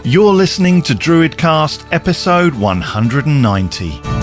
You're listening to DruidCast episode 190.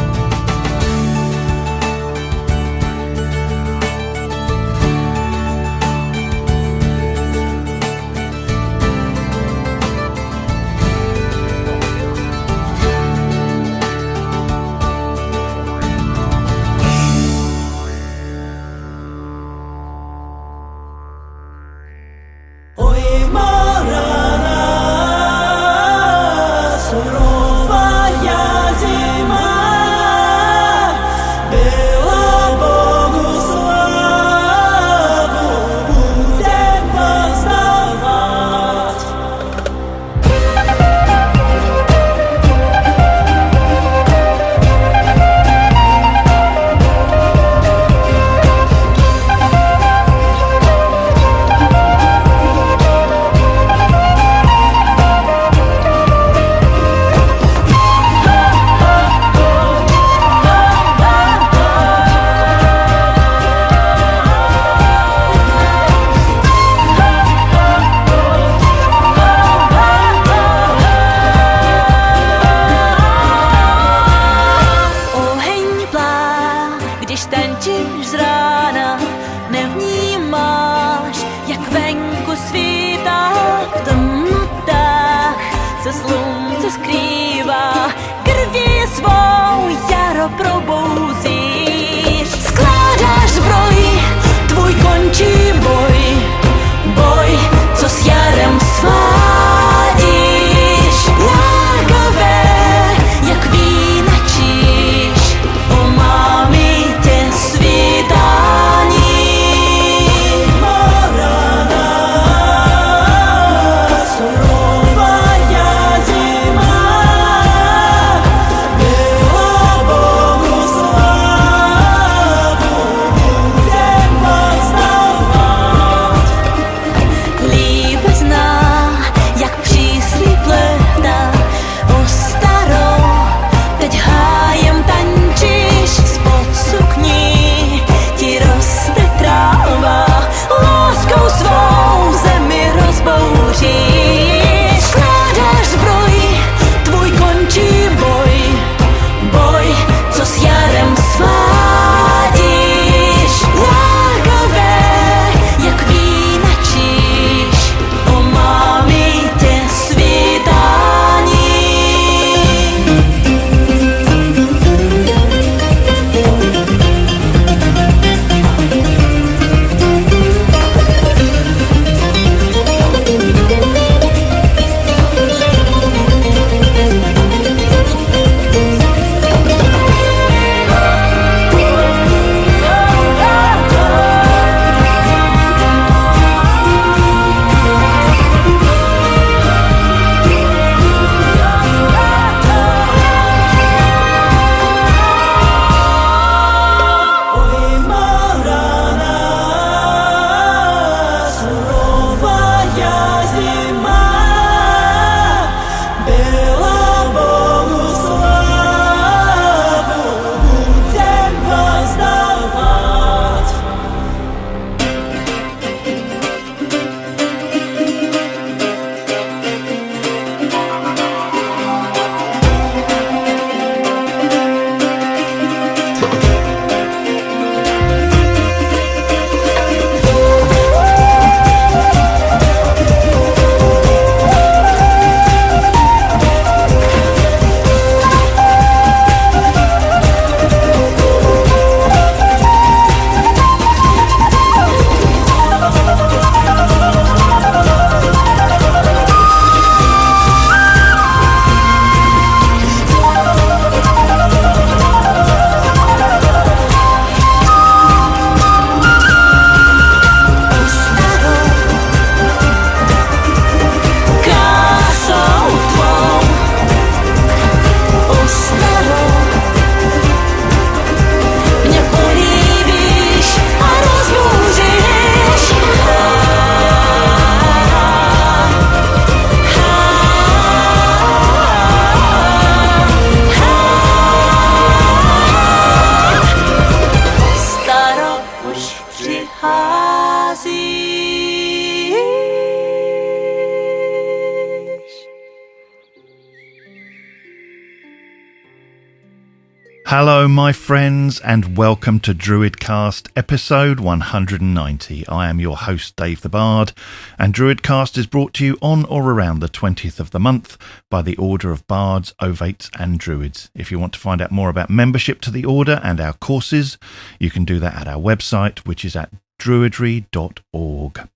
Hello, my friends, and welcome to DruidCast episode 190. I am your host, Dave the Bard, and DruidCast is brought to you on or around the 20th of the month by the Order of Bards, Ovates and Druids. If you want to find out more about membership to the Order and our courses, you can do that at our website, which is at druidry.org.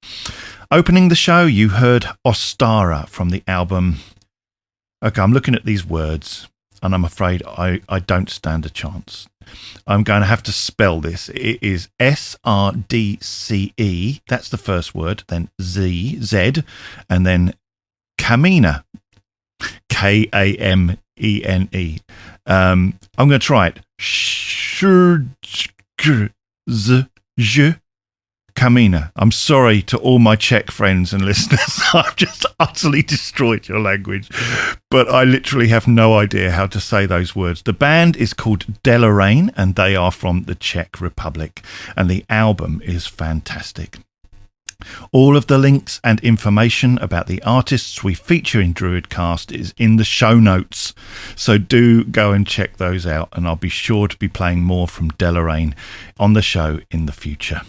Opening the show, you heard Ostara from the album... Okay, I'm looking at these words, and I'm afraid I don't stand a chance. I'm going to have to spell this. It is SRDCE, that's the first word, then Z, and then Kamene, Kamene. I'm going to try it. Kamene. I'm sorry to all my Czech friends and listeners. I've just utterly destroyed your language. But I literally have no idea how to say those words. The band is called Delarain, and they are from the Czech Republic. And the album is fantastic. All of the links and information about the artists we feature in DruidCast is in the show notes. So do go and check those out, and I'll be sure to be playing more from Delarain on the show in the future.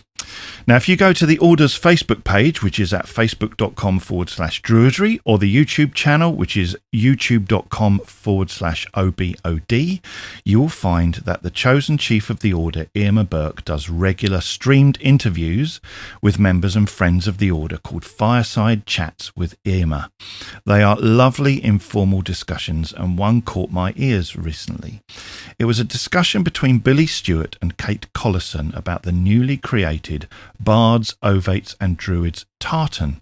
Now, if you go to the Order's Facebook page, which is at facebook.com/druidry, or the YouTube channel, which is youtube.com/OBOD, you will find that the chosen chief of the Order, Irma Burke, does regular streamed interviews with members and friends of the Order called Fireside Chats with Irma. They are lovely informal discussions, and one caught my ears recently. It was a discussion between Billy Stewart and Kate Collison about the newly created Bards, Ovates and Druids tartan,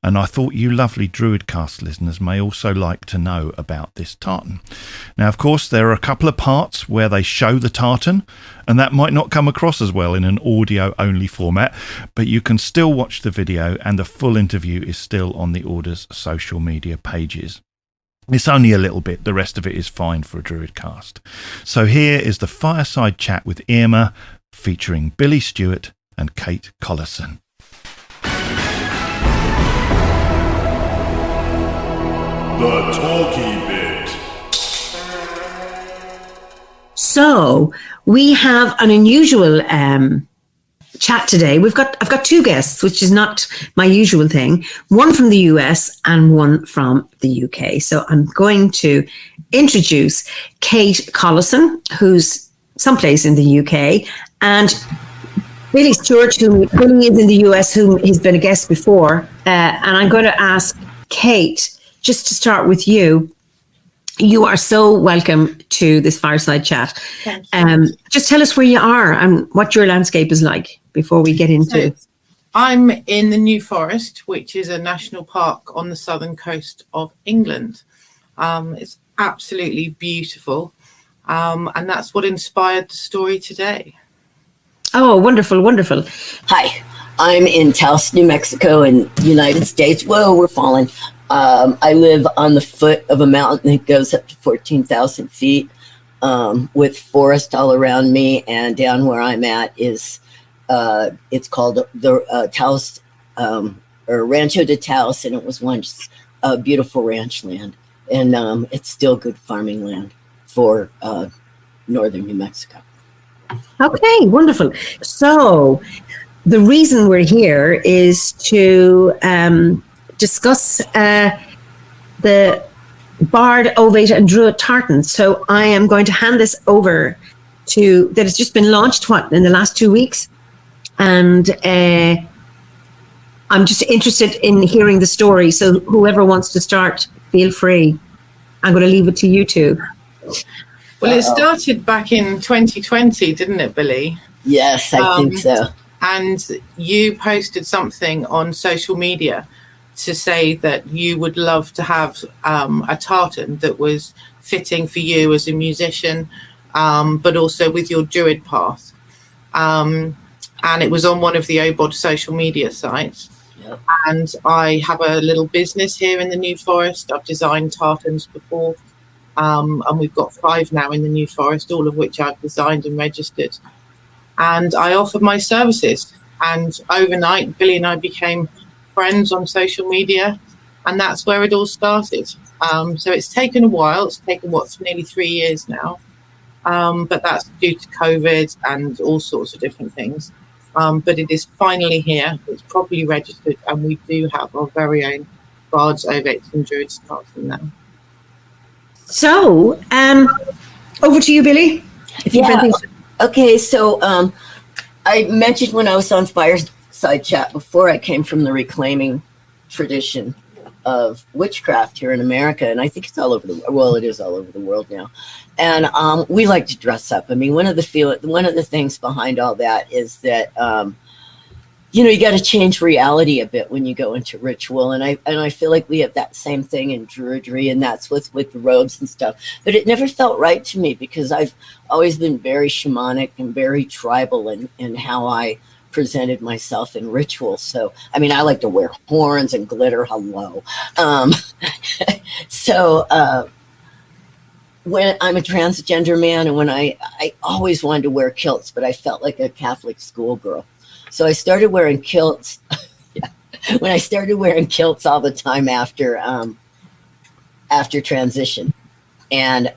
and I thought you lovely DruidCast listeners may also like to know about this tartan. Now, of course, there are a couple of parts where they show the tartan, and that might not come across as well in an audio-only format, but you can still watch the video, and the full interview is still on the Order's social media pages. It's only a little bit, the rest of it is fine for a DruidCast. So here is the fireside chat with Irma, featuring Billy Stewart and Kate Collison. The talkie bit. So we have an unusual chat today. I've got two guests, which is not my usual thing. One from the US and one from the UK. So I'm going to introduce Kate Collison, who's someplace in the UK, and Billy Stewart, who is in the US, whom he's been a guest before. And I'm going to ask Kate, just to start with you. You are so welcome to this fireside chat. Just tell us where you are and what your landscape is like before we get into. So, I'm in the New Forest, which is a national park on the southern coast of England. It's absolutely beautiful. And that's what inspired the story today. Oh, wonderful, wonderful. Hi, I'm in Taos, New Mexico in the United States. Whoa, we're falling. I live on the foot of a mountain that goes up to 14,000 feet with forest all around me. And down where I'm at is, it's called the Taos, or Rancho de Taos, and it was once a beautiful ranch land. And it's still good farming land for northern New Mexico. Okay, wonderful. So the reason we're here is to discuss the Bard, Ovate and Druid tartan. So I am going to hand this over to, that has just been launched, in the last 2 weeks? And I'm just interested in hearing the story. So whoever wants to start, feel free. I'm going to leave it to you two. Well, it started back in 2020, didn't it, Billy? Yes, I think so. And you posted something on social media to say that you would love to have a tartan that was fitting for you as a musician, but also with your Druid path. And it was on one of the OBOD social media sites. Yep. And I have a little business here in the New Forest. I've designed tartans before. And we've got 5 now in the New Forest, all of which I've designed and registered. And I offered my services. And overnight, Billy and I became friends on social media. And that's where it all started. So it's taken a while. It's taken, nearly 3 years now. but that's due to COVID and all sorts of different things. But it is finally here. It's properly registered, and we do have our very own Bards, Ovates, and Druids tartan now. So, over to you, Billy. If you've Yeah. anything- Okay, so I mentioned when I was on Fireside Chat before, I came from the reclaiming tradition of witchcraft here in America, and I think it's all over the well, it is all over the world now. And we like to dress up. I mean, one of the things behind all that is that you got to change reality a bit when you go into ritual, and I feel like we have that same thing in Druidry, and that's with the robes and stuff. But it never felt right to me because I've always been very shamanic and very tribal in how I presented myself in rituals. So, I mean, I like to wear horns and glitter. Hello. When I'm a transgender man, and when I always wanted to wear kilts, but I felt like a Catholic schoolgirl. So I started wearing kilts. Yeah. When I started wearing kilts all the time after transition, and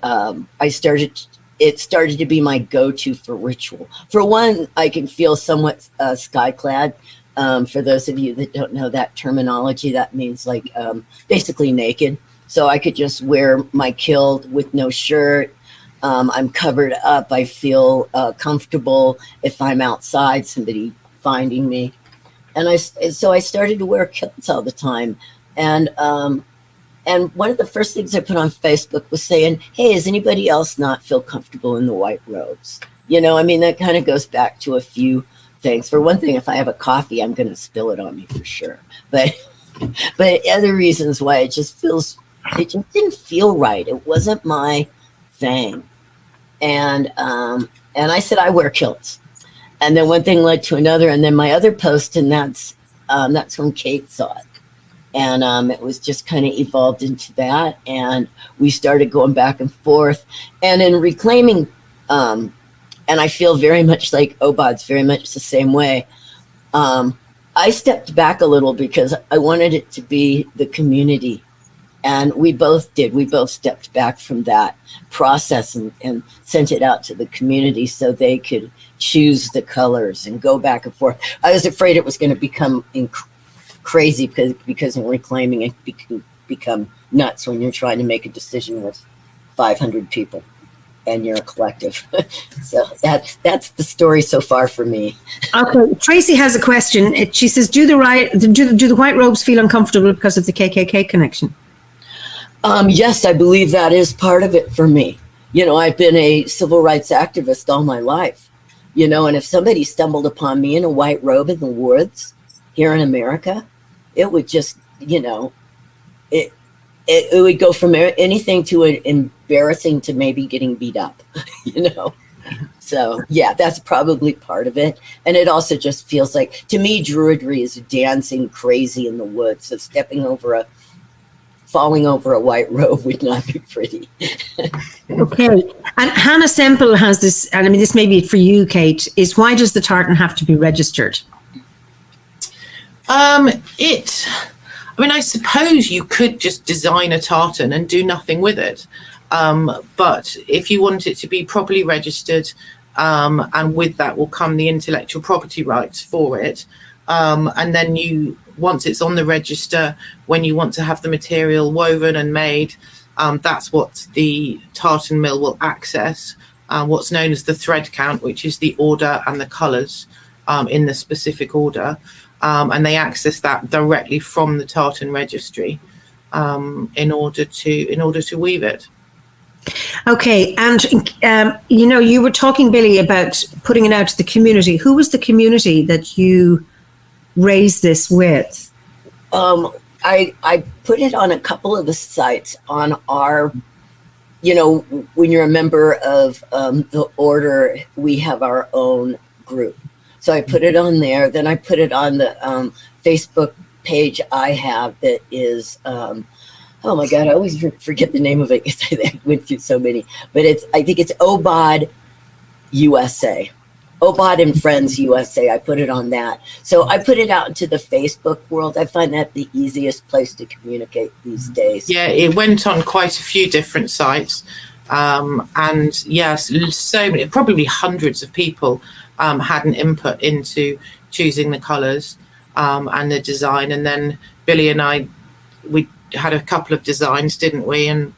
it started to be my go-to for ritual. For one, I can feel somewhat sky-clad. For those of you that don't know that terminology, that means like basically naked. So I could just wear my kilt with no shirt. I'm covered up. I feel comfortable if I'm outside, somebody finding me. And so I started to wear kilts all the time. And one of the first things I put on Facebook was saying, hey, does anybody else not feel comfortable in the white robes? I mean, that kind of goes back to a few things. For one thing, if I have a coffee, I'm going to spill it on me for sure. But other reasons why it just didn't feel right. It wasn't my thing. And I said, I wear kilts. And then one thing led to another. And then my other post, and that's when Kate saw it. And it was just kind of evolved into that. And we started going back and forth. And in reclaiming, and I feel very much like Obad's very much the same way. I stepped back a little because I wanted it to be the community. And we both did. We both stepped back from that process and sent it out to the community so they could choose the colors and go back and forth. I was afraid it was going to become crazy because in reclaiming it can become nuts when you're trying to make a decision with 500 people and you're a collective. So that's the story so far for me. Okay, Tracy has a question. She says, do the white robes feel uncomfortable because of the KKK connection? Yes, I believe that is part of it for me. I've been a civil rights activist all my life, and if somebody stumbled upon me in a white robe in the woods here in America, it would just, it would go from anything to embarrassing to maybe getting beat up, So, yeah, that's probably part of it. And it also just feels like, to me, Druidry is dancing crazy in the woods. So falling over a white robe would not be pretty. Okay. And Hannah Semple has this, and I mean, this may be for you, Kate, is why does the tartan have to be registered? I suppose you could just design a tartan and do nothing with it. But if you want it to be properly registered, and with that will come the intellectual property rights for it, and then once it's on the register, when you want to have the material woven and made, that's what the tartan mill will access, what's known as the thread count, which is the order and the colours in the specific order. And they access that directly from the tartan registry in order to weave it. Okay, and you were talking, Billy, about putting it out to the community. Who was the community that you raised this with? I put it on a couple of the sites on our, when you're a member of the order, we have our own group. So I put it on there. Then I put it on the Facebook page I have that is, oh my God, I always forget the name of it because I went through so many. But I think it's Obad USA. Obad and Friends USA. I put it on that. So I put it out into the Facebook world. I find that the easiest place to communicate these days. Yeah, it went on quite a few different sites. And yes, so many, probably hundreds of people had an input into choosing the colours and the design. And then Billy and I, we had a couple of designs, didn't we? And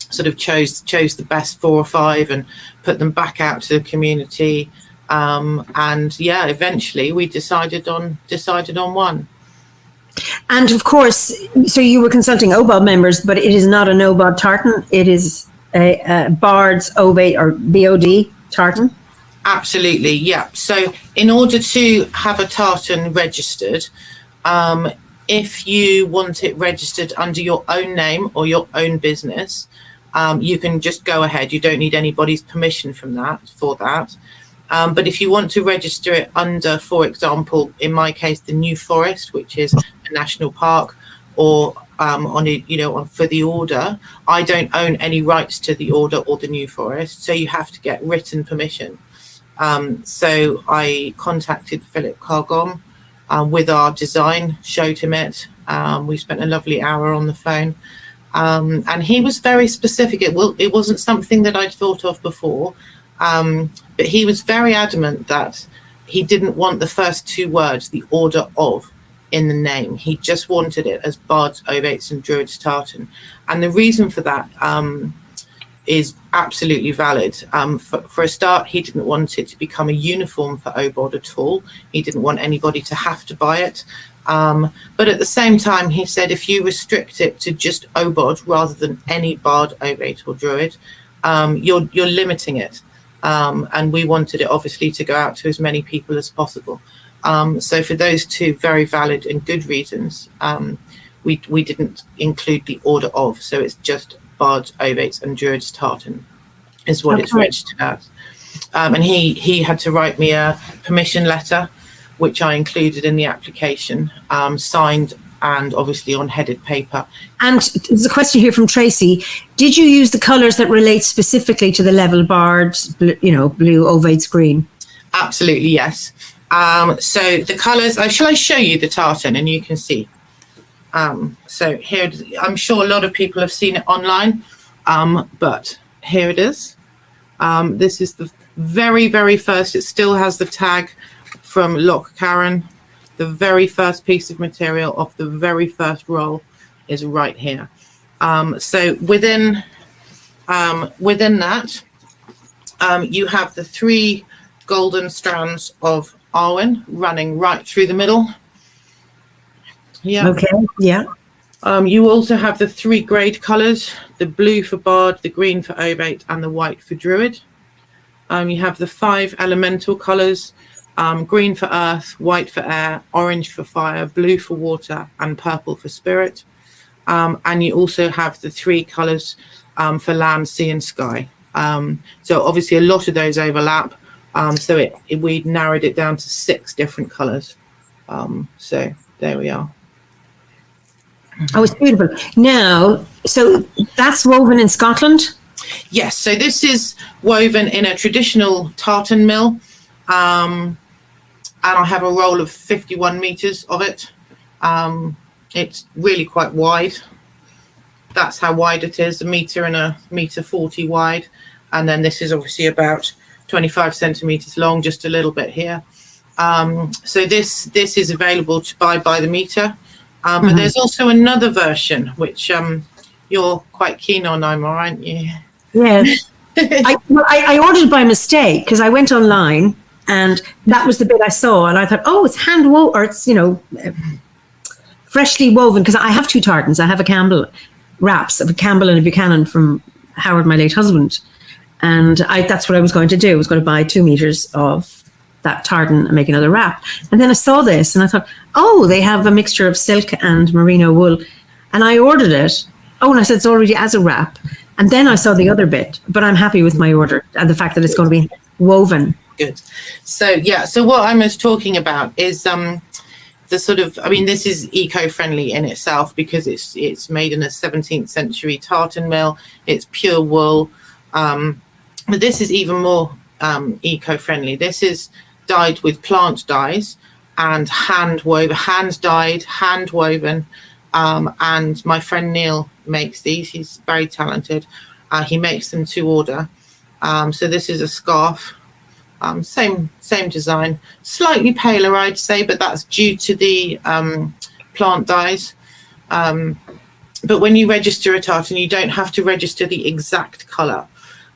sort of chose the best 4 or 5 and put them back out to the community. And yeah, eventually we decided on one. And of course, so you were consulting OBOD members, but it is not an OBOD tartan. It is a Bard's Ovate or BOD tartan. Absolutely, yeah. So in order to have a tartan registered, if you want it registered under your own name or your own business, you can just go ahead. You don't need anybody's permission for that. But if you want to register it under, for example, in my case, the New Forest, which is a national park, or for the order, I don't own any rights to the order or the New Forest, so you have to get written permission. So I contacted Philip Cargom with our design, showed him it. We spent a lovely hour on the phone. And he was very specific. It wasn't something that I'd thought of before, but he was very adamant that he didn't want the first 2 words, the order of, in the name. He just wanted it as Bards, Ovates and Druids Tartan. And the reason for that is absolutely valid. For a start, he didn't want it to become a uniform for OBOD at all. He didn't want anybody to have to buy it. But at the same time, he said, if you restrict it to just OBOD rather than any Bard, Ovate or Druid, you're limiting it. And we wanted it obviously to go out to as many people as possible. So for those 2 very valid and good reasons, we didn't include the order of. So it's just Bards, Ovates and Druids Tartan is what it's registered as. And he had to write me a permission letter, which I included in the application, signed and obviously on headed paper. And there's a question here from Tracy. Did you use the colours that relate specifically to the level Bards, blue, Ovates, green? Absolutely, yes. So the colours, shall I show you the tartan and you can see? So here, I'm sure a lot of people have seen it online, but here it is. This is the very, very first, it still has the tag from Loch Carron. The very first piece of material of the very first roll is right here. So within that, you have the 3 golden strands of Arwen running right through the middle. Yeah. Okay. Yeah. You also have the 3 grade colours: the blue for Bard, the green for Ovate, and the white for Druid. You have the 5 elemental colours: green for earth, white for air, orange for fire, blue for water, and purple for spirit. And you also have the 3 colours for land, sea, and sky. So obviously a lot of those overlap. So we narrowed it down to 6 different colours. So there we are. Oh, it's beautiful. Now, so that's woven in Scotland? Yes. So this is woven in a traditional tartan mill. And I have a roll of 51 meters of it. It's really quite wide. That's how wide it is, 1 meter and 1.40 m wide. And then this is obviously about 25 centimeters long, just a little bit here. So this is available to buy by the meter. But there's also another version, which you're quite keen on, Imar, aren't you? Yes. I ordered by mistake because I went online and that was the bit I saw. And I thought, oh, it's hand woven, or it's, freshly woven, because I have 2 tartans. I have a Campbell wraps, a Campbell and a Buchanan from Howard, my late husband. And that's what I was going to do. I was going to buy 2 meters of that tartan and make another wrap. And then I saw this and I thought, oh, they have a mixture of silk and merino wool. And I ordered it. Oh, and I said, it's already as a wrap. And then I saw the other bit, but I'm happy with my order and the fact that it's going to be woven. Good. So what I was talking about is the sort of, this is eco-friendly in itself because it's made in a 17th century tartan mill. It's pure wool. But this is even more eco-friendly. This is dyed with plant dyes and hand dyed, hand woven. And my friend Neil makes these. He's very talented. He makes them to order. So this is a scarf. Same design, slightly paler, I'd say, but that's due to the plant dyes. But when you register a tartan, you don't have to register the exact colour.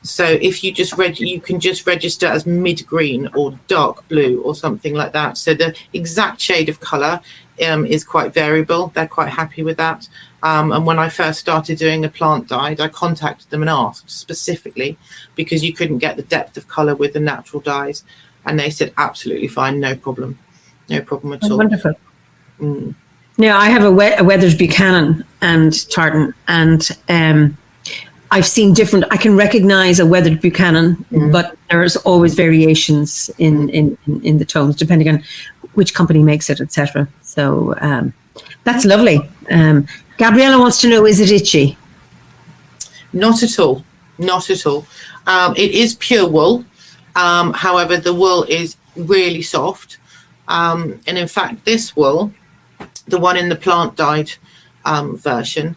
So if you just you can just register as mid-green or dark blue or something like that. So the exact shade of colour is quite variable. They're quite happy with that. And when I first started doing the plant dyed, I contacted them and asked specifically, because you couldn't get the depth of colour with the natural dyes. And they said, absolutely fine, no problem. No problem at all. Wonderful. Now, I have a Weathers Buchanan and tartan, and I've seen different. I can recognise a Weathered Buchanan, but there's always variations in the tones depending on which company makes it, etc. So that's lovely. Gabriella wants to know: is it itchy? Not at all. Not at all. It is pure wool. However, the wool is really soft, and in fact, this wool, the one in the plant dyed version,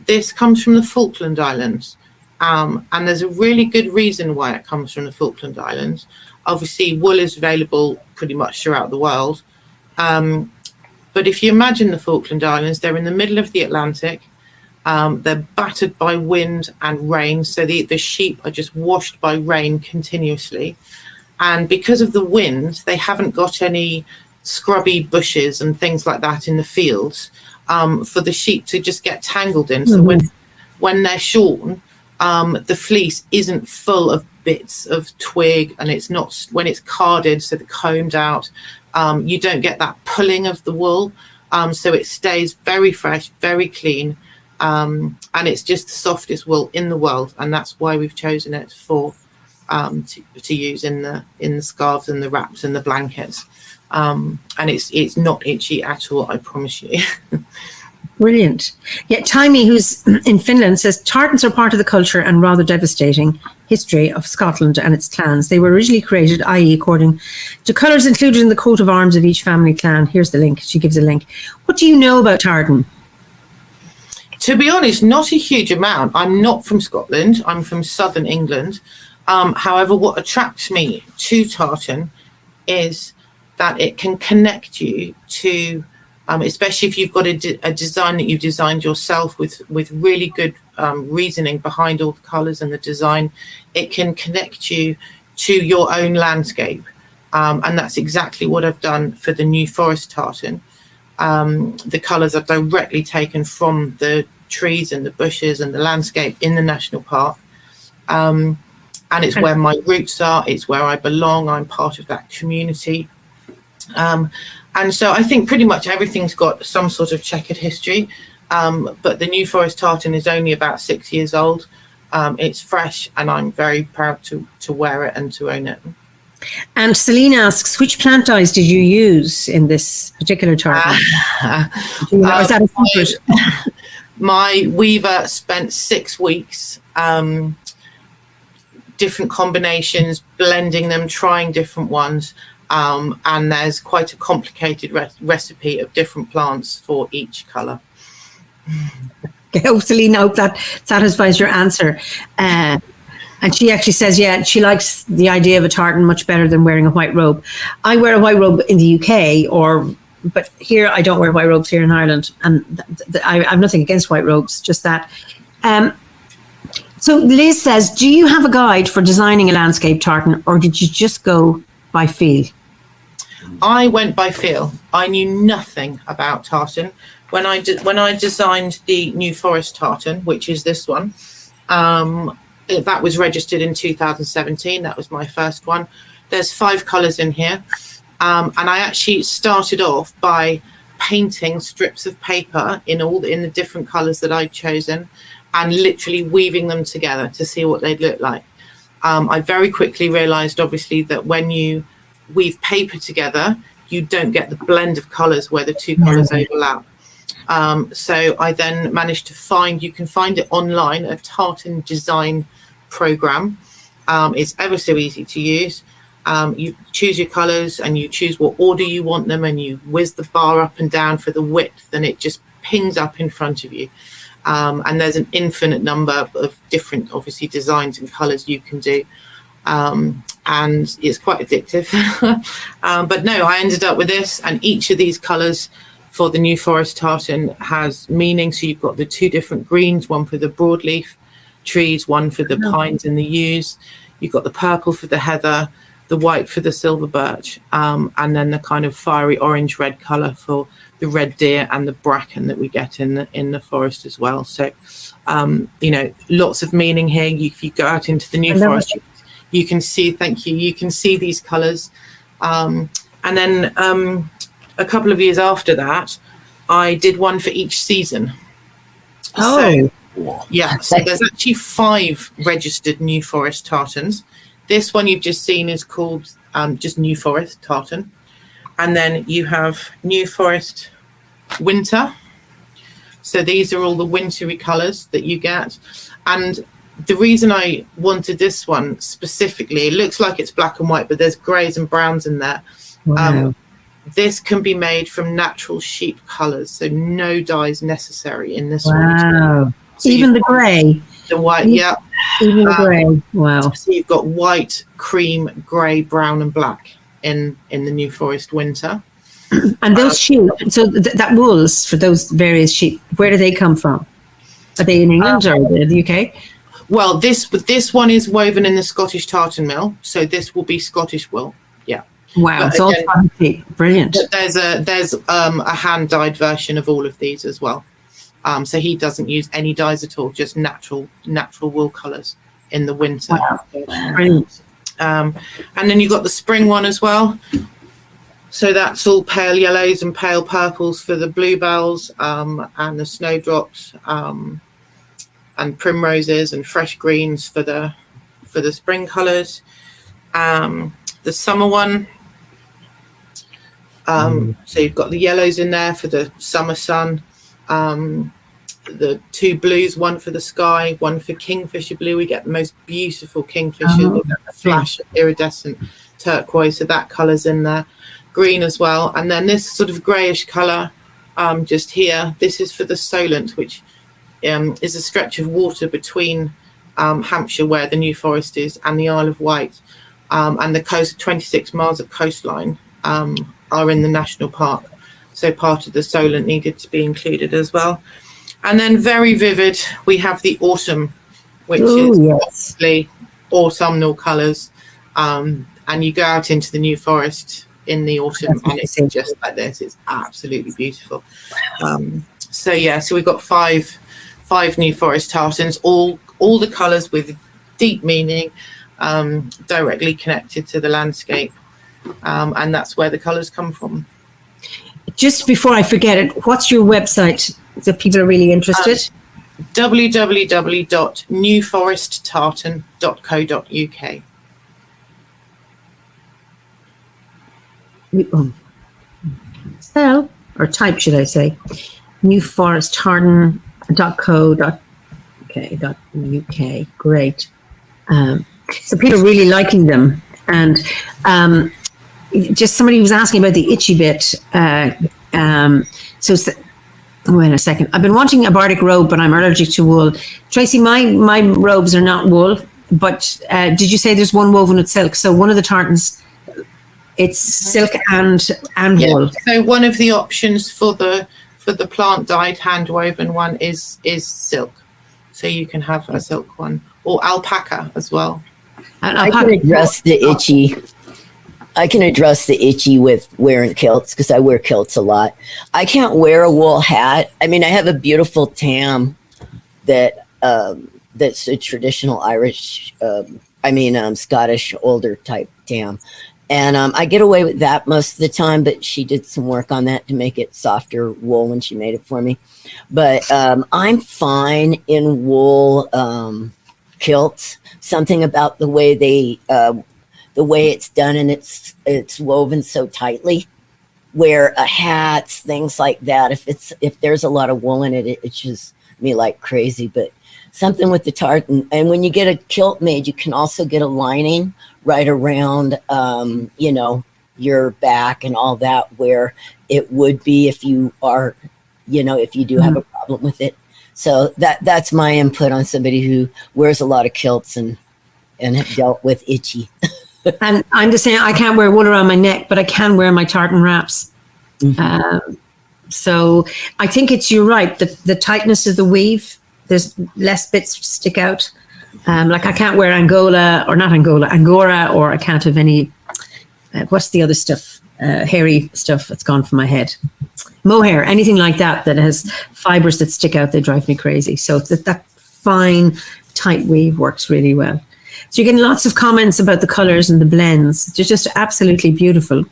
this comes from the Falkland Islands, and there's a really good reason why it comes from the Falkland Islands. Obviously, wool is available pretty much throughout the world, but if you imagine the Falkland Islands, they're in the middle of the Atlantic. They're battered by wind and rain, so the sheep are just washed by rain continuously, and because of the wind, they haven't got any scrubby bushes and things like that in the fields for the sheep to just get tangled in. So when they're shorn, the fleece isn't full of bits of twig, and it's not, when it's carded, so they're combed out, you don't get that pulling of the wool, so it stays very fresh, very clean, and it's just the softest wool in the world, and that's why we've chosen it for to use in the scarves and the wraps and the blankets. And it's not itchy at all, I promise you. Brilliant. Yeah, Taimi, who's in Finland, says tartans are part of the culture and rather devastating history of Scotland and its clans. They were originally created, i.e. according to colours included in the coat of arms of each family clan. Here's the link. She gives a link. What do you know about tartan? To be honest, not a huge amount. I'm not from Scotland. I'm from southern England. However, what attracts me to tartan is that it can connect you to, especially if you've got a design that you've designed yourself with really good reasoning behind all the colours and the design, it can connect you to your own landscape. And that's exactly what I've done for the New Forest tartan. The colours are directly taken from the trees and the bushes and the landscape in the national park. And it's where my roots are, it's where I belong, I'm part of that community. And so I think pretty much everything's got some sort of checkered history, but the New Forest tartan is only about 6 years old. It's fresh, and I'm very proud to wear it and to own it. And Celine asks, which plant dyes did you use in this particular tartan? Is that a secret? My weaver spent 6 weeks, different combinations, blending them, trying different ones. And there's quite a complicated recipe of different plants for each colour. Hopefully, I hope that satisfies your answer. And she actually says, yeah, she likes the idea of a tartan much better than wearing a white robe. I wear a white robe in the UK, but here I don't wear white robes here in Ireland. And I have nothing against white robes, just that. So Liz says, do you have a guide for designing a landscape tartan, or did you just go by feel? I went by feel. I knew nothing about tartan. When I designed the New Forest tartan, which is this one, that was registered in 2017. That was my first one. There's 5 colours in here. And I actually started off by painting strips of paper in the different colours that I'd chosen, and literally weaving them together to see what they'd look like. I very quickly realised, obviously, that when you weave paper together, you don't get the blend of colours where the 2 colours overlap. So I then managed to you can find it online, a tartan design program. It's ever so easy to use. You choose your colours and you choose what order you want them, and you whiz the bar up and down for the width, and it just pings up in front of you. And there's an infinite number of different, obviously, designs and colours you can do. And it's quite addictive. But no, I ended up with this, and each of these colours for the New Forest tartan has meaning. So you've got the 2 different greens, one for the broadleaf trees, one for the pines and the yews. You've got the purple for the heather, the white for the silver birch, and then the kind of fiery orange red colour for the red deer and the bracken that we get in the forest as well. So lots of meaning here. If you go out into the New Forest, you can see, you can see these colours. And then a couple of years after that, I did one for each season. So there's actually 5 registered New Forest tartans. This one you've just seen is called just New Forest tartan. And then you have New Forest winter. So these are all the wintry colours that you get. And the reason I wanted this one specifically, it looks like it's black and white, but there's greys and browns in there. Wow. This can be made from natural sheep colours, so no dyes necessary in this one. Wow. So Even the grey. The white, Even the grey. Wow. So you've got white, cream, grey, brown and black in the New Forest winter. And those sheep, so that wools for those various sheep, where do they come from? Are they in England or in the UK? Well, this one is woven in the Scottish tartan mill, so this will be Scottish wool. Yeah. Wow, But it's all again, fancy. Brilliant. But there's a hand dyed version of all of these as well. So he doesn't use any dyes at all, just natural wool colours in the winter. Wow. Brilliant. And then you've got the spring one as well. So that's all pale yellows and pale purples for the bluebells, and the snowdrops, and primroses and fresh greens for the spring colours. The summer one. So you've got the yellows in there for the summer sun, the 2 blues, one for the sky, one for kingfisher blue. We get the most beautiful kingfisher with a flash of iridescent turquoise, so that colour's in there. Green as well, and then this sort of greyish colour just here, this is for the Solent, which is a stretch of water between Hampshire, where the New Forest is, and the Isle of Wight, and the coast, 26 miles of coastline are in the national park, so part of the Solent needed to be included as well. And then very vivid, we have the autumn, which is obviously autumnal colours, and you go out into the New Forest in the autumn and it's just like this. It's absolutely beautiful. So we've got five New Forest tartans, all the colours with deep meaning, directly connected to the landscape, and that's where the colours come from. Just before I forget it, what's your website that people are really interested? www.newforesttartan.co.uk. Spell or type, should I say? newforesttartan.co.uk. Great. So people are really liking them, and just somebody was asking about the itchy bit. Wait a second. I've been wanting a bardic robe, but I'm allergic to wool. Tracy, my robes are not wool, but did you say there's one woven with silk? So one of the tartans, it's silk and wool. So one of the options for the plant dyed hand woven one is silk. So you can have a silk one, or alpaca as well. I can address the itchy with wearing kilts, because I wear kilts a lot. I can't wear a wool hat. I mean, I have a beautiful tam that's a traditional Irish, Scottish older type tam. And I get away with that most of the time, but she did some work on that to make it softer wool when she made it for me. But I'm fine in wool kilts. Something about the way the way it's done, and it's woven so tightly, where hats, things like that, if there's a lot of wool in it, it itches me like crazy. But something with the tartan, and when you get a kilt made, you can also get a lining right around your back and all that, where it would be if you are, if you do have a problem with it. So that's my input on somebody who wears a lot of kilts and have dealt with itchy. And I'm just saying, I can't wear wool around my neck, but I can wear my tartan wraps. So I think you're right. The tightness of the weave, there's less bits to stick out. Like I can't wear Angora, or I can't have any, what's the other stuff? Hairy stuff that's gone from my head. Mohair, anything like that has fibers that stick out, they drive me crazy. So that fine, tight weave works really well. So you're getting lots of comments about the colors and the blends. They're just absolutely beautiful.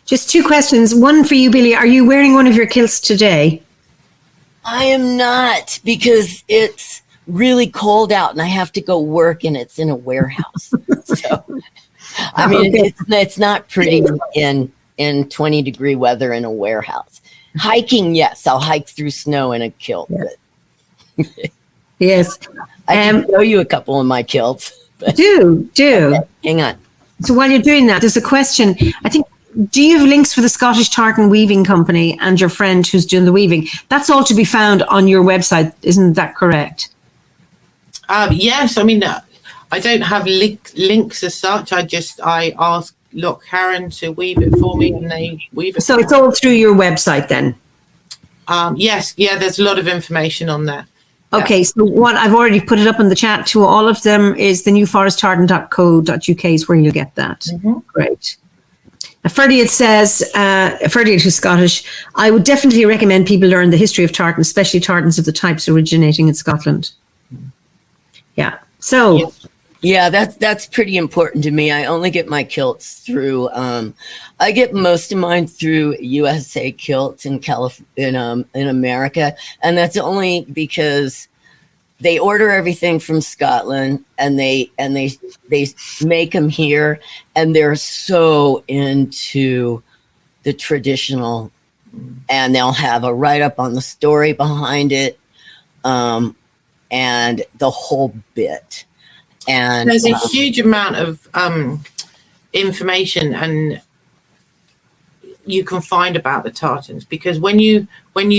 Just two questions. One for you, Billy. Are you wearing one of your kilts today? I am not, because it's really cold out and I have to go work and it's in a warehouse. So, I mean, it's not pretty in 20-degree weather in a warehouse. Hiking, yes, I'll hike through snow in a kilt. Yeah. Yes. I can show you a couple of my kilts. Do. Okay, hang on. So while you're doing that, there's a question. I think, do you have links for the Scottish Tartan Weaving Company and your friend who's doing the weaving? That's all to be found on your website. Isn't that correct? Yes. I mean, I don't have links as such. I asked Karen to weave it for me and they weave it. So it's all through your website then? Yes. Yeah, there's a lot of information on there. Okay, so what I've already put it up in the chat to all of them is the newforesttartan.co.uk is where you'll get that. Mm-hmm. Great. Ferdiad says, Ferdiad, who's Scottish, I would definitely recommend people learn the history of tartan, especially tartans of the types originating in Scotland. Yeah. So. Yeah, that's pretty important to me. I only get my kilts through. I get most of mine through USA Kilts in in America, and that's only because they order everything from Scotland and they make them here, and they're so into the traditional, and they'll have a write-up on the story behind it, and the whole bit. And there's a huge amount of information and you can find about the tartans, because when you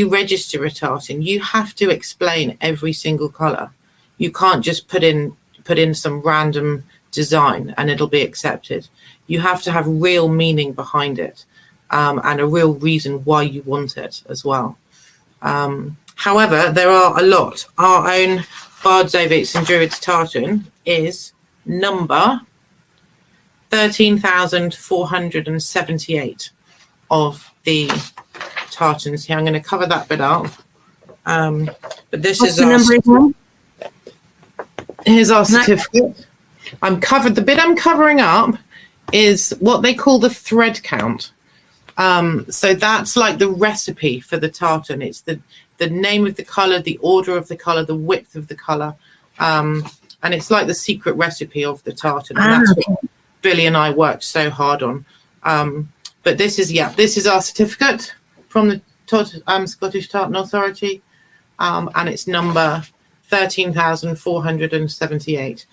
register a tartan, you have to explain every single color. You can't just put in some random design and it'll be accepted. You have to have real meaning behind it, and a real reason why you want it as well. However, there are a lot. Our own Bards, Ovates and Druids tartan is number 13,478 of the tartans here. I'm going to cover that bit up. But this is the number. Here's our certificate. The bit I'm covering up is what they call the thread count. So that's like the recipe for the tartan. It's the name of the color, the order of the color, the width of the color. And it's like the secret recipe of the tartan. And that's what Billy and I worked so hard on. But this is our certificate from the Scottish Tartan Authority. And it's number 13,478.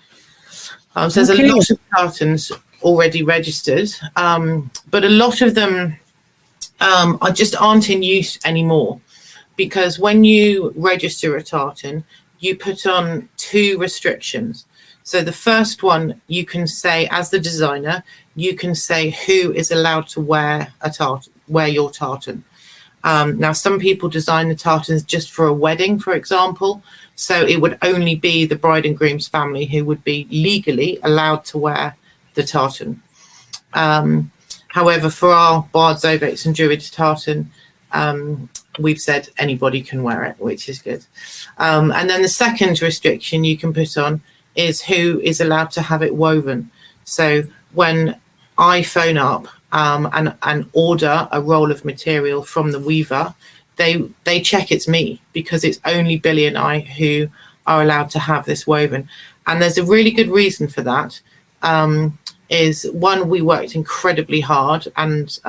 So there's a lot of tartans already registered, but a lot of them aren't in use anymore, because when you register a tartan, you put on two restrictions. So the first one, you can say, as the designer, you can say who is allowed to wear your tartan. Now, some people design the tartans just for a wedding, for example. So it would only be the bride and groom's family who would be legally allowed to wear the tartan. However, for our Bards, Ovates and Druids tartan, we've said anybody can wear it, which is good. And then the second restriction you can put on is who is allowed to have it woven. So when I phone up and order a roll of material from the weaver, they check it's me, because it's only Billy and I who are allowed to have this woven. And there's a really good reason for that. Is one, we worked incredibly hard, and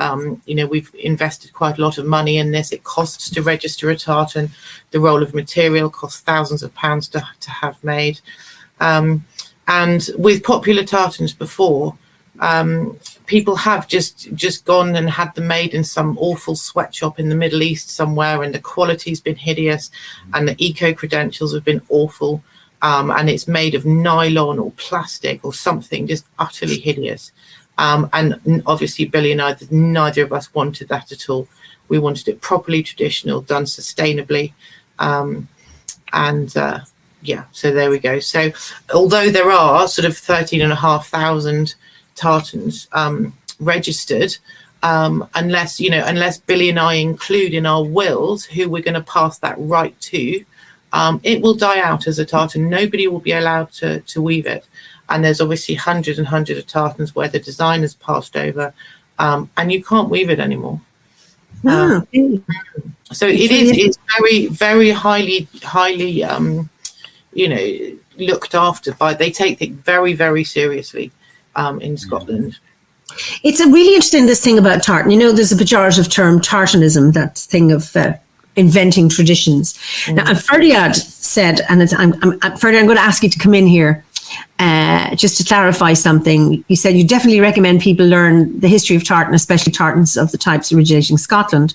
we've invested quite a lot of money in this. It costs to register a tartan. The roll of material costs thousands of pounds to have made. And with popular tartans before, People have just gone and had them made in some awful sweatshop in the Middle East somewhere, and the quality's been hideous, and the eco credentials have been awful, and it's made of nylon or plastic or something just utterly hideous. And obviously, Billy and I, neither of us wanted that at all. We wanted it properly traditional, done sustainably, so there we go. So although there are sort of 13,500 tartans registered, unless Billy and I include in our wills who we're going to pass that right to, it will die out as a tartan. Nobody will be allowed to weave it. And there's obviously hundreds and hundreds of tartans where the design has passed over, and you can't weave it anymore. So it's very, very highly looked after by. They take it very, very seriously in Scotland. It's a really interesting, this thing about tartan. There's a pejorative term, tartanism, that thing of inventing traditions. Now, Ferdiad said, and Ferdiad, I'm going to ask you to come in here just to clarify something. You said you definitely recommend people learn the history of tartan, especially tartans of the types originating in Scotland.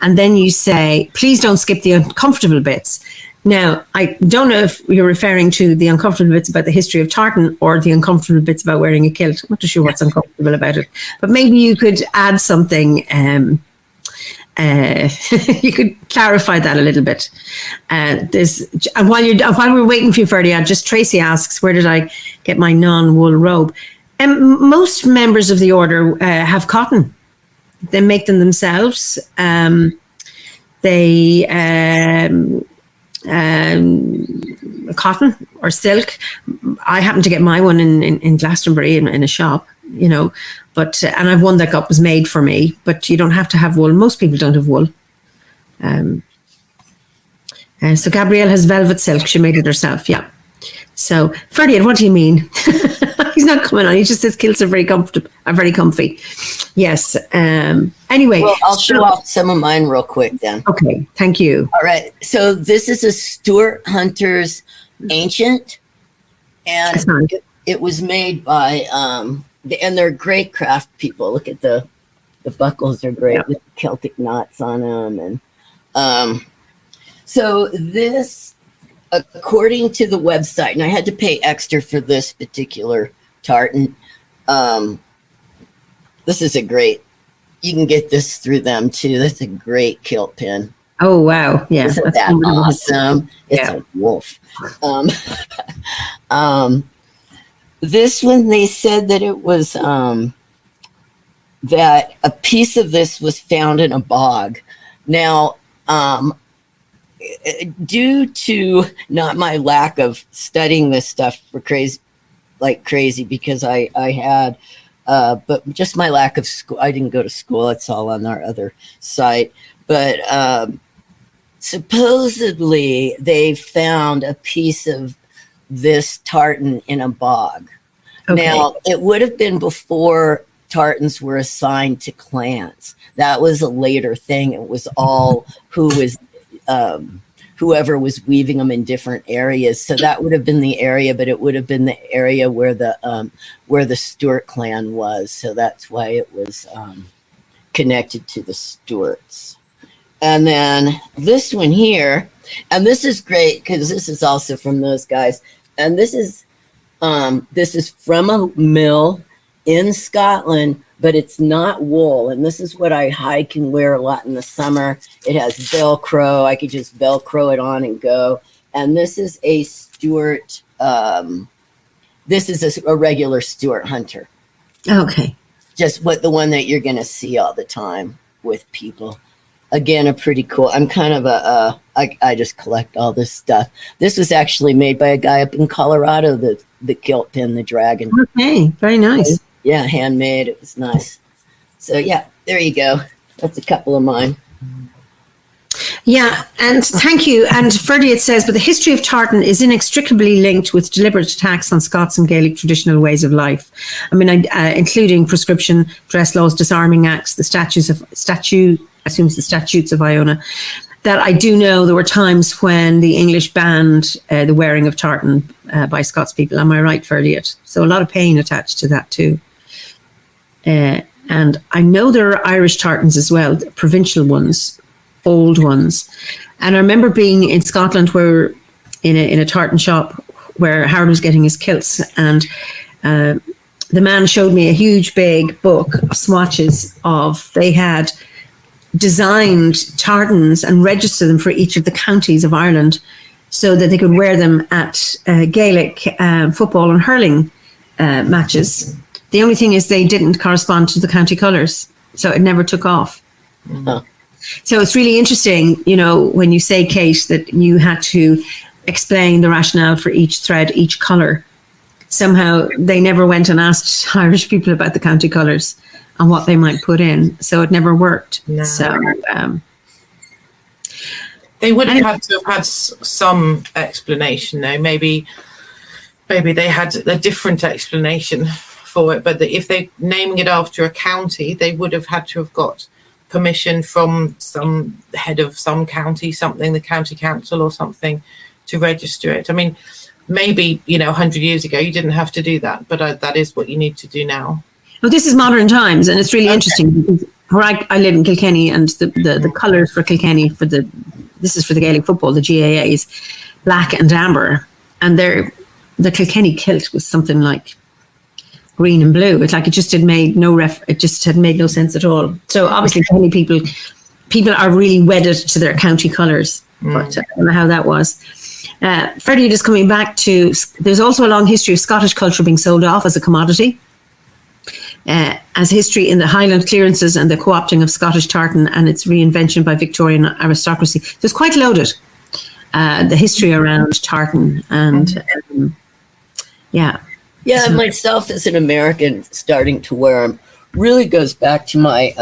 And then you say, please don't skip the uncomfortable bits. Now, I don't know if you're referring to the uncomfortable bits about the history of tartan or the uncomfortable bits about wearing a kilt. I'm not too sure what's uncomfortable about it, but maybe you could add something. You could clarify that a little bit. And while we're waiting for you, Ferdiad, just Tracy asks, where did I get my non-wool robe? Most members of the order have cotton. They make them themselves. Cotton or silk. I happened to get my one in Glastonbury in a shop, but and I've one that was made for me, but you don't have to have wool. Most people don't have wool. So Gabrielle has velvet silk. She made it herself. Yeah. So Ferdiad, what do you mean? He's not coming on. He just says kilts are very comfortable, are very comfy. Yes. Anyway. Well, I'll show off some of mine real quick then. Okay. Thank you. All right. So this is a Stuart Hunter's Ancient, and it was made by and they're great craft people. Look at the buckles are great with Celtic knots on them, and so this, according to the website, and I had to pay extra for this particular tartan. This is you can get this through them too. That's a great kilt pin. Oh, wow. Yeah. Isn't that awesome? It's a wolf. This one, they said that it was, that a piece of this was found in a bog. Now, due to not my lack of studying this stuff like crazy, because I had, but just my lack of school. I didn't go to school. It's all on our other site. But supposedly they found a piece of this tartan in a bog. Okay. Now, it would have been before tartans were assigned to clans. That was a later thing. It was all whoever was weaving them in different areas. So that would have been the area, but it would have been the area where the Stuart clan was. So that's why it was connected to the Stuarts. And then this one here, and this is great because this is also from those guys. And this is from a mill in Scotland, but it's not wool. And this is what I hike and wear a lot in the summer. It has Velcro. I could just Velcro it on and go. And this is a Stuart. This is a regular Stuart Hunter. Okay. Just the one that you're going to see all the time with people. Again, a pretty cool. I'm kind of I just collect all this stuff. This was actually made by a guy up in Colorado, the kilt pin, the dragon. Okay, very nice. Yeah, handmade. It was nice. So yeah, there you go. That's a couple of mine. Yeah, and thank you. And Ferdiad says, but the history of tartan is inextricably linked with deliberate attacks on Scots and Gaelic traditional ways of life. I mean, including prescription, dress laws, disarming acts, the statutes of Iona. That I do know there were times when the English banned the wearing of tartan by Scots people. Am I right, Ferdiad? So a lot of pain attached to that too. And I know there are Irish tartans as well, provincial ones, old ones. And I remember being in Scotland where in a tartan shop where Harold was getting his kilts, and the man showed me a huge big book of swatches they had designed tartans and registered them for each of the counties of Ireland so that they could wear them at Gaelic football and hurling matches. The only thing is they didn't correspond to the county colours, so it never took off. Oh. So it's really interesting, when you say, Kate, that you had to explain the rationale for each thread, each colour. Somehow they never went and asked Irish people about the county colours and what they might put in, so it never worked. No. So they would have had to have had some explanation, though. Maybe they had a different explanation for it, but if they're naming it after a county, they would have had to have got permission from some head of some county, the county council or something, to register it. I mean, maybe 100 years ago you didn't have to do that, but that is what you need to do now. Well, this is modern times, and it's really interesting because where I live in Kilkenny, and the colours for Kilkenny this is for the Gaelic football, the GAAs, black and amber, and the Kilkenny kilt was something like green and blue. It's like it just had made no sense at all. So obviously, Kilkenny people are really wedded to their county colours, but I don't know how that was. Freddie, just coming back to, there's also a long history of Scottish culture being sold off as a commodity, as history in the Highland clearances and the co-opting of Scottish tartan and its reinvention by Victorian aristocracy. So it's quite loaded, the history around tartan and yeah. Yeah, myself as an American starting to wear them really goes back to my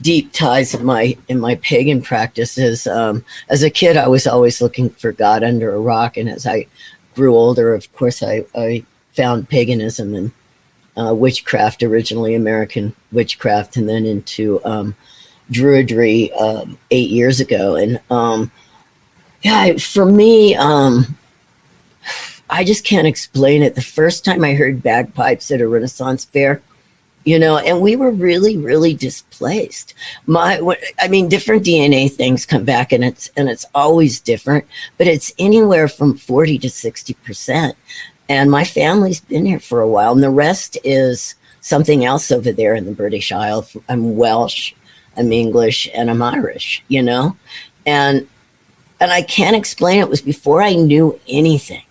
deep ties in my pagan practices. As a kid, I was always looking for God under a rock, and as I grew older, of course, I found paganism and witchcraft, originally American witchcraft, and then into Druidry 8 years ago. And for me, I just can't explain it. The first time I heard bagpipes at a Renaissance fair, and we were really, really displaced. Different DNA things come back, and it's always different, but it's anywhere from 40 to 60%. And my family's been here for a while, and the rest is something else over there in the British Isle. I'm Welsh, I'm English, and I'm Irish, and I can't explain it. It was before I knew anything.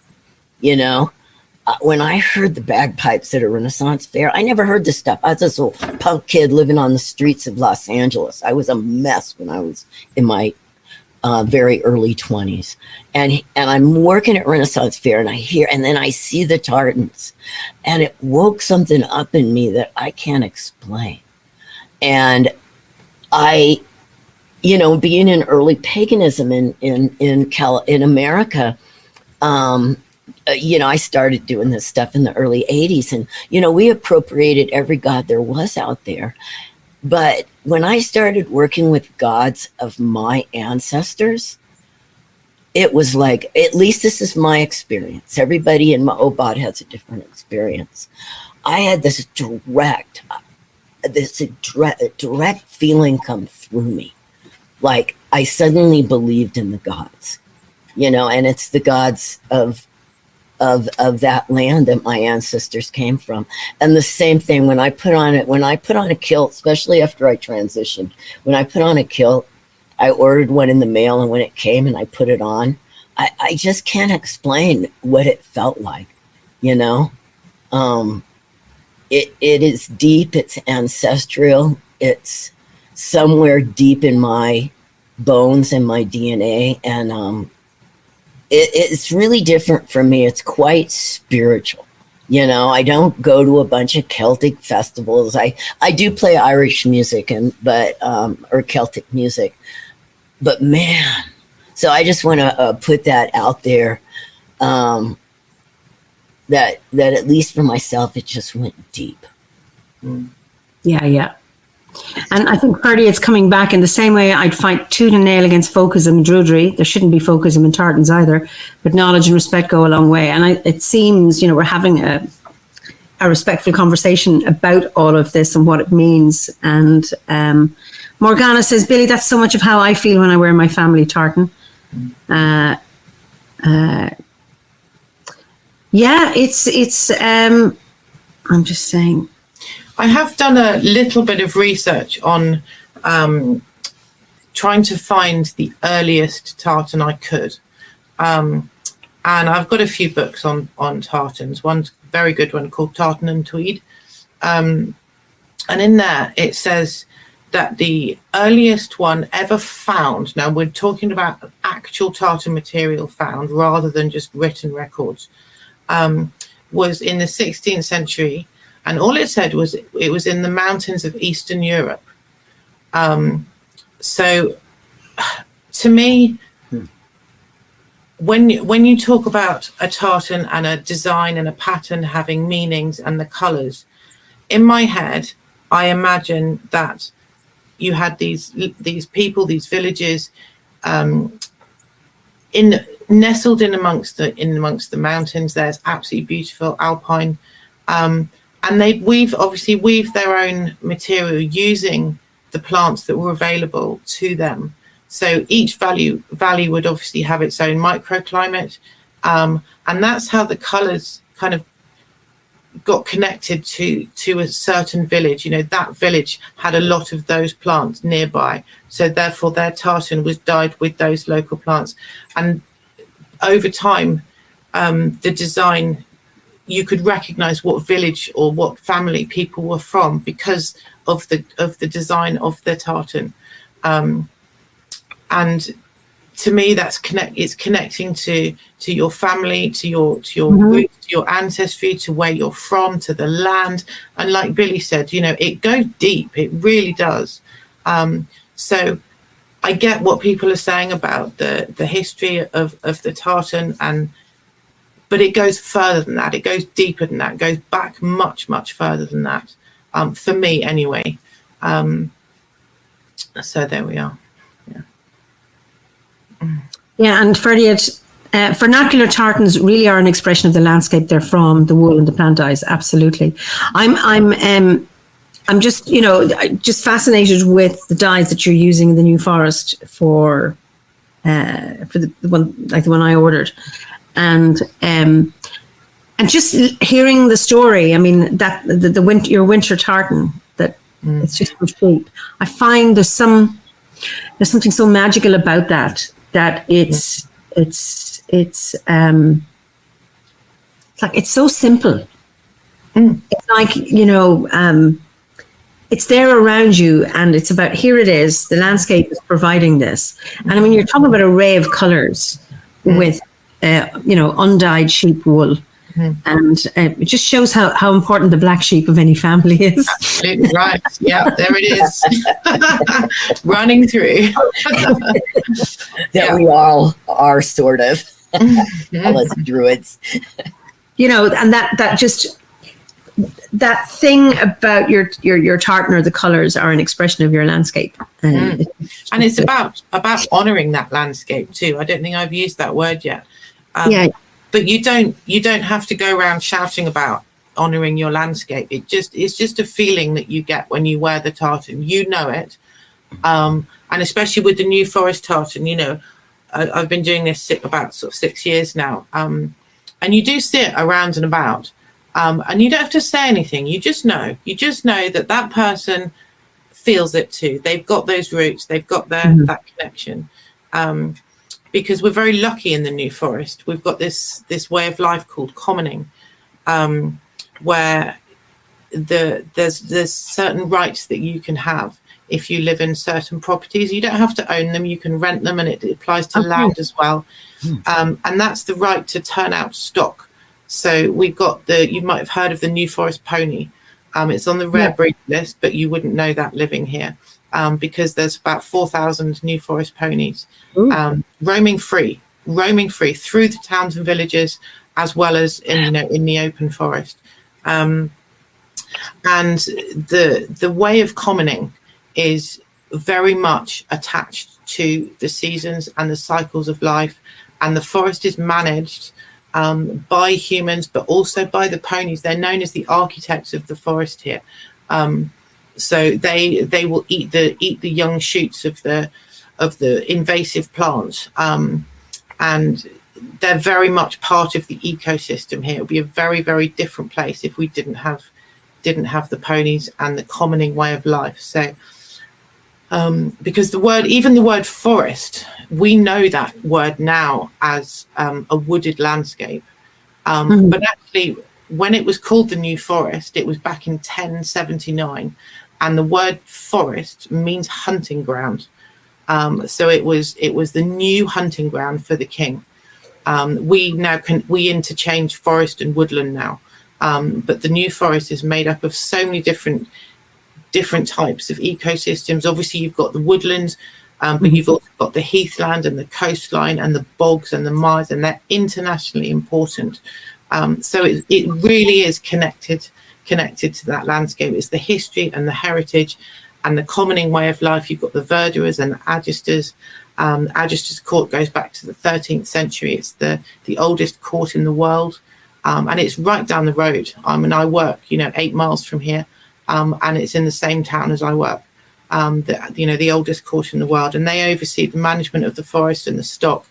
When I heard the bagpipes at a Renaissance fair, I never heard this stuff. I was this little punk kid living on the streets of Los Angeles. I was a mess when I was in my very early 20s. And I'm working at Renaissance fair, and then I see the tartans, and it woke something up in me that I can't explain. And being in early paganism in America, I started doing this stuff in the early 80s, and, we appropriated every god there was out there. But when I started working with gods of my ancestors, it was like, at least this is my experience. Everybody in Ma'obad has a different experience. I had this direct feeling come through me. Like I suddenly believed in the gods, and it's the gods of that land that my ancestors came from. And the same thing when I put on a kilt, especially after I transitioned, when I put on a kilt, I ordered one in the mail, and when it came and I put it on, I just can't explain what it felt like, It is deep, it's ancestral, it's somewhere deep in my bones and my DNA, and it's really different for me. It's quite spiritual. I don't go to a bunch of Celtic festivals. I do play Irish music or Celtic music, but man, so I just want to put that out there, that at least for myself, it just went deep. Yeah. And I think, Ferdy, it's coming back in the same way I'd fight tooth and nail against folkism and Druidry. There shouldn't be folkism in tartans either, but knowledge and respect go a long way. And it seems, we're having a a respectful conversation about all of this and what it means. And Morgana says, Billy, that's so much of how I feel when I wear my family tartan. Yeah, it's I'm just saying. I have done a little bit of research on trying to find the earliest tartan I could. And I've got a few books on tartans. One's a very good one called Tartan and Tweed. And in there, it says that the earliest one ever found, now we're talking about actual tartan material found rather than just written records, was in the 16th century. And all it said was it was in the mountains of Eastern Europe. So to me, when you talk about a tartan and a design and a pattern having meanings and the colours, in my head, I imagine that you had these people, these villages, nestled in amongst the mountains. There's absolutely beautiful alpine, and they obviously weave their own material using the plants that were available to them. So each valley would obviously have its own microclimate, and that's how the colours kind of got connected to a certain village. That village had a lot of those plants nearby, so therefore their tartan was dyed with those local plants. And over time, the design, you could recognize what village or what family people were from because of the design of the tartan. And to me, it's connecting to your family, to your roots, to your ancestry, to where you're from, to the land. And like Billy said, it goes deep. It really does. So I get what people are saying about the history of the tartan, but it goes further than that. It goes deeper than that. It goes back much, much further than that. For me, anyway. So there we are. Yeah, and Ferdiad, vernacular tartans really are an expression of the landscape they're from, the wool and the plant dyes. Absolutely. I'm just just fascinated with the dyes that you're using in the New Forest for the one, like the one I ordered, and just hearing the story. I mean, that your winter tartan, that it's just so cheap. I find there's something so magical about that it's like it's so simple. It's like it's there around you, and it's about, here it is, the landscape is providing this. And I mean, you're talking about an array of colors with undyed sheep wool. And it just shows how important the black sheep of any family is. Absolutely right. Yeah, there it is. Running through. We all are sort of. All us druids. And that thing about your tartan, or the colours, are an expression of your landscape. And it's about honouring that landscape too. I don't think I've used that word yet. But you don't have to go around shouting about honouring your landscape. It's just a feeling that you get when you wear the tartan. You know it, and especially with the New Forest tartan. I've been doing this about sort of 6 years now, and you do see it around and about, and you don't have to say anything. You just know that person feels it too. They've got those roots. They've got that connection. Because we're very lucky in the New Forest. We've got this way of life called commoning, where there's certain rights that you can have if you live in certain properties. You don't have to own them. You can rent them, and it applies to land as well. And that's the right to turn out stock. So we've got you might have heard of the New Forest pony. It's on the rare breed list, but you wouldn't know that living here. Because there's about 4,000 New Forest ponies roaming free through the towns and villages, as well as in the open forest. And the way of commoning is very much attached to the seasons and the cycles of life, and the forest is managed by humans, but also by the ponies. They're known as the architects of the forest here. So they will eat the young shoots of the invasive plants, and they're very much part of the ecosystem here. It would be a very, very different place if we didn't have the ponies and the commoning way of life. So because the word forest, we know that word now as a wooded landscape, but actually when it was called the New Forest, it was back in 1079, and the word forest means hunting ground. So it was the new hunting ground for the king. We interchange forest and woodland now, but the New Forest is made up of so many different types of ecosystems. Obviously, you've got the woodlands, but you've also got the heathland and the coastline and the bogs and the mires, and they're internationally important. So it really is connected to that landscape. It's the history and the heritage and the commoning way of life. You've got the verdurers and the agisters. Agister's court goes back to the 13th century. It's the oldest court in the world, and it's right down the road. And I work 8 miles from here, and it's in the same town as I work. The oldest court in the world, and they oversee the management of the forest and the stock.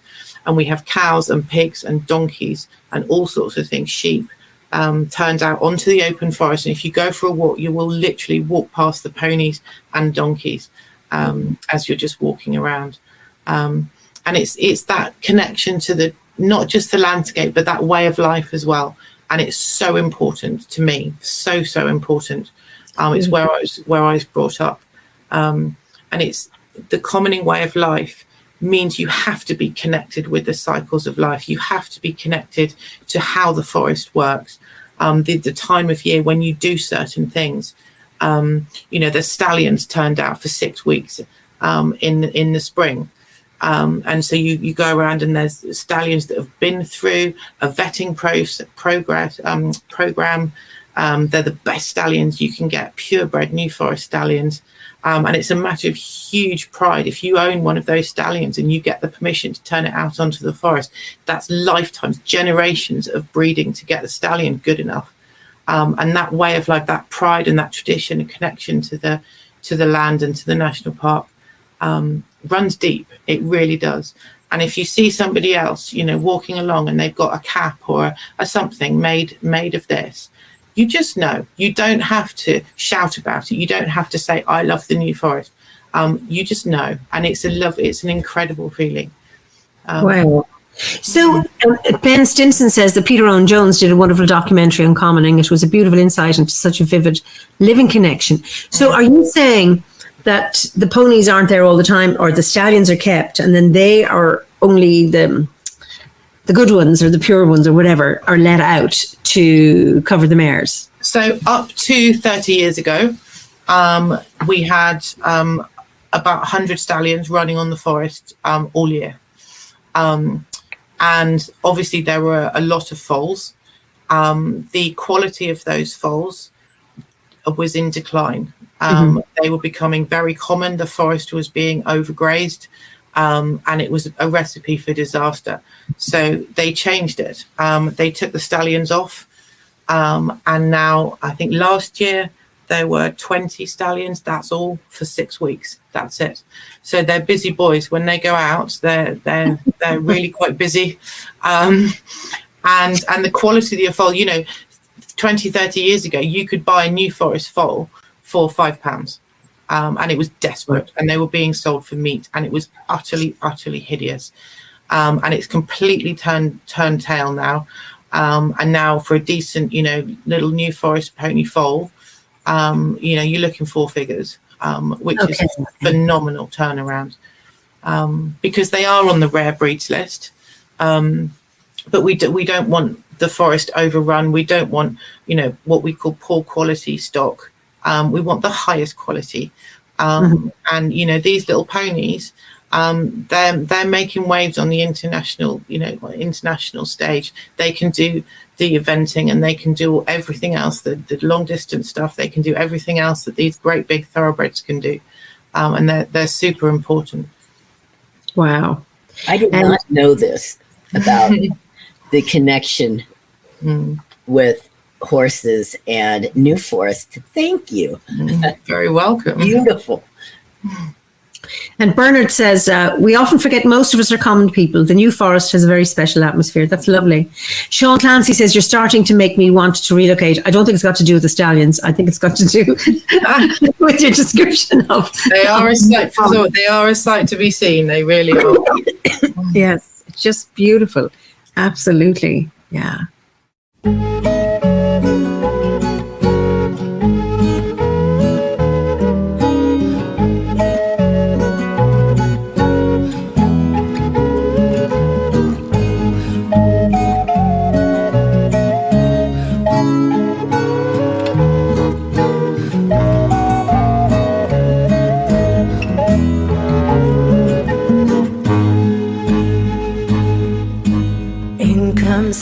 And we have cows and pigs and donkeys and all sorts of things, sheep, turned out onto the open forest. And if you go for a walk, you will literally walk past the ponies and donkeys as you're just walking around. And it's that connection to not just the landscape, but that way of life as well. And it's so important to me, so important. It's where I was brought up, and it's the commoning way of life means you have to be connected with the cycles of life. You have to be connected to how the forest works, the time of year when you do certain things. The stallions turned out for 6 weeks in the spring. And so you go around and there's stallions that have been through a vetting program. They're the best stallions you can get, purebred New Forest stallions. And it's a matter of huge pride. If you own one of those stallions and you get the permission to turn it out onto the forest, that's lifetimes, generations of breeding to get the stallion good enough. And that way of life, that pride and that tradition and connection to the land and to the national park runs deep. It really does. And if you see somebody else, walking along and they've got a cap or a something made of this, you just know. You don't have to shout about it. You don't have to say, I love the New Forest. You just know. And it's an incredible feeling. Wow. So Ben Stinson says that Peter Owen Jones did a wonderful documentary on commoning. It was a beautiful insight into such a vivid living connection. So are you saying that the ponies aren't there all the time, or the stallions are kept, and then they are only the good ones or the pure ones or whatever are let out to cover the mares? So up to 30 years ago, we had about 100 stallions running on the forest all year. And obviously there were a lot of foals. The quality of those foals was in decline. They were becoming very common. The forest was being overgrazed. And it was a recipe for disaster. So they changed it. They took the stallions off. And now, I think last year, there were 20 stallions. That's all for 6 weeks. That's it. So they're busy boys. When they go out, they're really quite busy. And the quality of the foal, 20, 30 years ago, you could buy a New Forest foal for £5. And it was desperate, and they were being sold for meat, and it was utterly hideous. And it's completely turned tail now. And now for a decent, little New Forest pony foal, you're looking 4 figures, which is a phenomenal turnaround, because they are on the rare breeds list. But we don't want the forest overrun. We don't want, what we call poor quality stock. We want the highest quality. And, these little ponies, they're making waves on the international stage. They can do the eventing, and they can do everything else, the long distance stuff. They can do everything else that these great big thoroughbreds can do. And they're super important. Wow. I did not know this about the connection with horses and New Forest. Thank you. Very welcome. Beautiful. And Bernard says, we often forget most of us are common people. The New Forest has a very special atmosphere. That's lovely. Sean Clancy says, you're starting to make me want to relocate. I don't think it's got to do with the stallions. I think it's got to do with your description of... They are a sight to be seen. They really are. Yes, it's just beautiful. Absolutely. Yeah.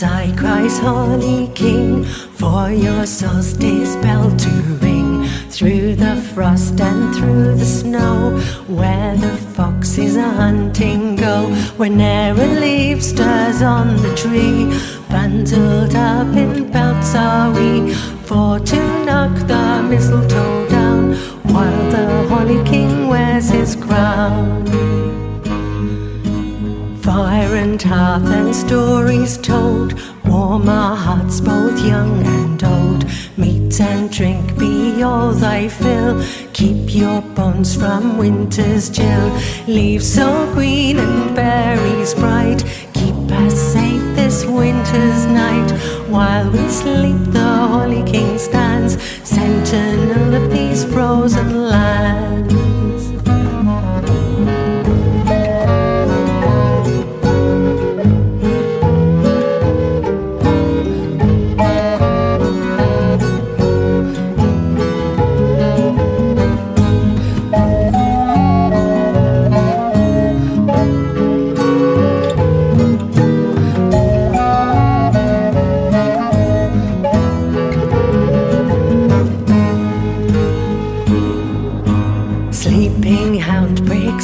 I cries, Holy King, for your solstice bell to ring through the frost and through the snow, where the foxes a hunting go, where ne'er a leaf stirs on the tree. Bundled up in belts are we, for to knock the mistletoe down, while the Holy King wears his crown. Fire and hearth and stories told warm our hearts both young and old. Meat and drink be all thy fill, keep your bones from winter's chill. Leaves so green and berries bright, keep us safe this winter's night. While we sleep the Holy King stands, sentinel of these frozen lands.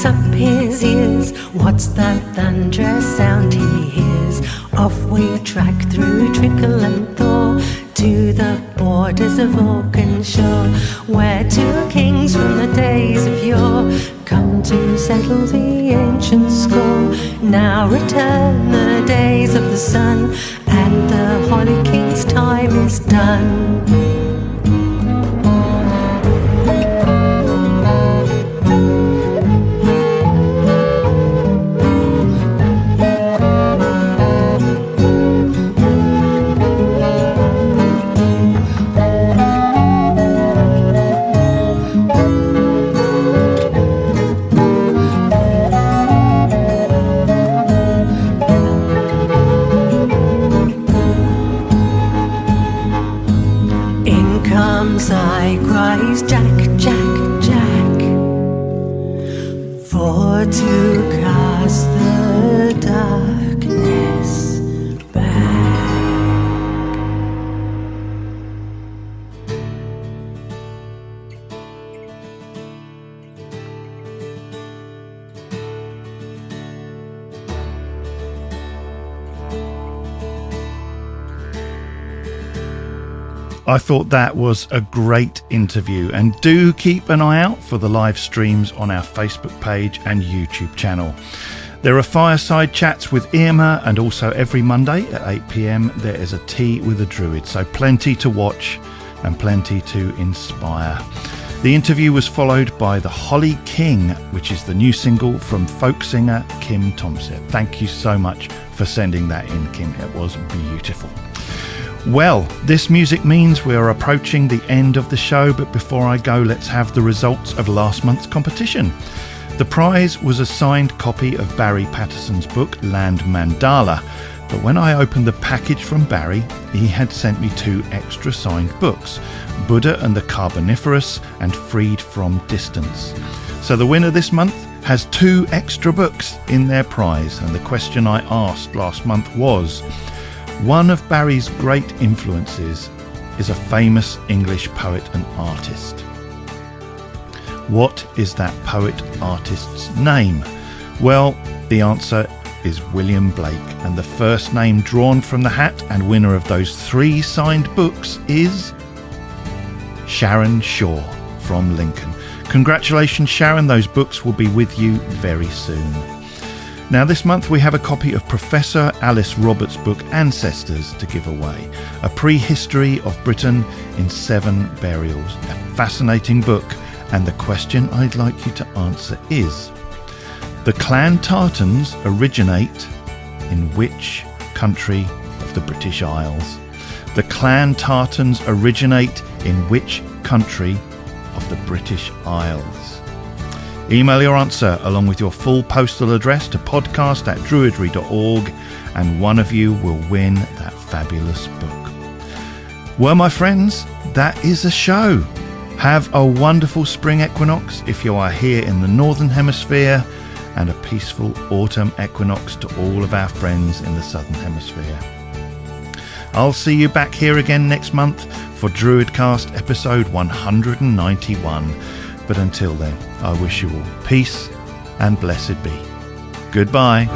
Up his ears, what's that thunderous sound he hears? Off we track through trickle and thaw to the borders of oak and shore, where two kings from the days of yore come to settle the ancient score. Now return the days of the sun, and the Holy King's time is done. I cries, Jack, Jack, Jack, for to cast the darkness back. I thought that was a great interview, and do keep an eye out for the live streams on our Facebook page and YouTube channel. There are fireside chats with Irma, and also every Monday at 8 p.m. there is a tea with a Druid, so plenty to watch and plenty to inspire. The interview was followed by The Holly King, which is the new single from folk singer Kim Thompson. Thank you so much for sending that in, Kim. It was beautiful. Well, this music means we're approaching the end of the show, but before I go, let's have the results of last month's competition. The prize was a signed copy of Barry Patterson's book, Land Mandala, but when I opened the package from Barry, he had sent me 2 extra signed books, Buddha and the Carboniferous and Freed from Distance. So the winner this month has 2 extra books in their prize, and the question I asked last month was, one of Barry's great influences is a famous English poet and artist. What is that poet artist's name? Well, the answer is William Blake, and the first name drawn from the hat and winner of those 3 signed books is Sharon Shaw from Lincoln. Congratulations, Sharon. Those books will be with you very soon. Now, this month we have a copy of Professor Alice Roberts' book Ancestors to give away, a prehistory of Britain in 7 burials. A fascinating book, and the question I'd like you to answer is, the Clan Tartans originate in which country of the British Isles? The Clan Tartans originate in which country of the British Isles? Email your answer along with your full postal address to podcast@druidry.org, and one of you will win that fabulous book. Well, my friends, that is a show. Have a wonderful spring equinox if you are here in the Northern Hemisphere, and a peaceful autumn equinox to all of our friends in the Southern Hemisphere. I'll see you back here again next month for DruidCast episode 191. But until then, I wish you all peace and blessed be. Goodbye.